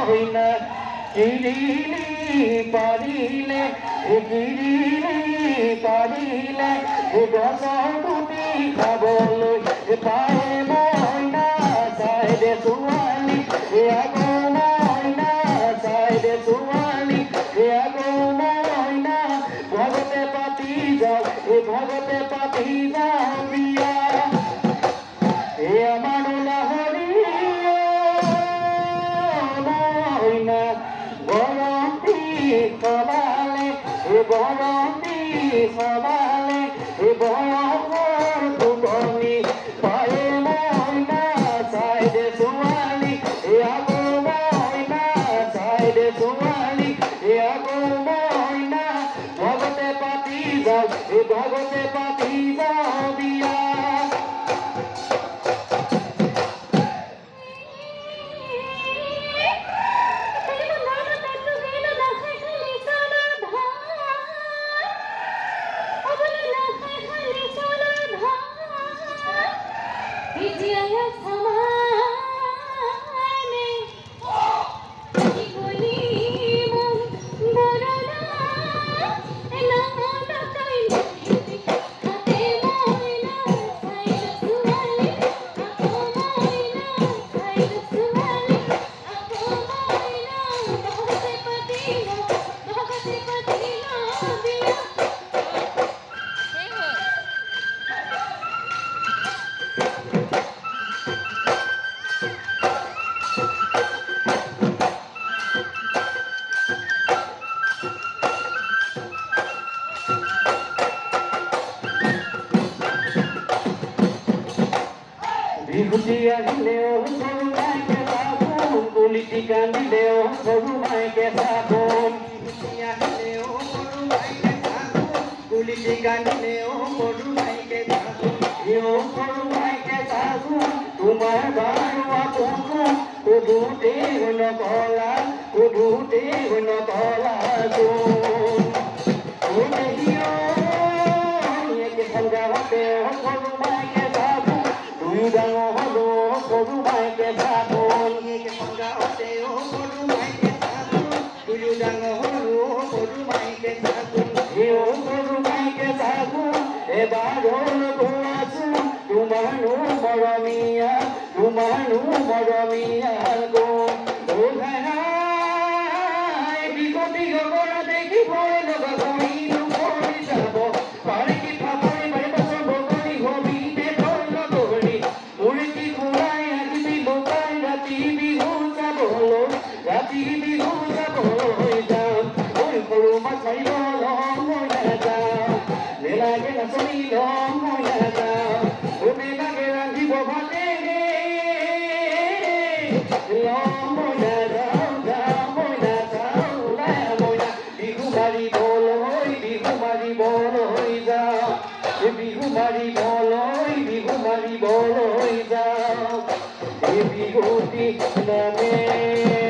মইনা কিৰিলি পাৰিলে গছৰ গুটি খাবলৈ পায় মইনা চাই দে ছোৱালী আগৌ মইনা চাই দে ছোৱালী আগৌ মইনা ভগতে পাতি যাওঁ বিয়া আমাৰ লাহৰি মইনা গৰমটি সবালে বয়সৰ ফুটনি পায়ে মইনা চাই দে ছোৱালী আগৌ মইনা চাই দে ছোৱালী আগৌ মইনা ভগতে পাতি যাওঁ বিয়া বিহুতি আহিলেও সৰু মাইকে চাবোন গুলিটি কান্দিলেও সৰু মাইকে চাবোন আহিলেও সৰু মাইকে চাবোন গুলিটি কান্দিলেও সৰু মাইকে চাবোন সৰু মাইকে চাবোন তোমাৰ বাৰু আপোন সোধোতে নকলা সংগ্ৰামতে সৰু মাইকে চাবোন ডাঙৰ হলো সৰু মাইকে চাবোন সংগ্ৰামতে সৰু মাইকে চাবোন ডাঙৰ হলো সৰু মাইকে চাবোন সৰু মাইকে চাবোন এবাৰ গোৱাচোন তোমাৰো মৰমীয়া গো বিগতি গগনা দেখি ভয় লগা কৰি যাব পাৰি কি ভাবৰি বাৰি বছৰ বগৰী হবি ৰাতি বিহু যাবলৈ যাওঁ সৰু মাছ মাৰিব মই নাযাওঁ নেলাগে নাচনি মই নাযাওঁ নেলাগে ৰান্ধিব ভাতে মই নাযাওঁ বিহু মাৰিবলৈ যাওঁ বিহুতি নামে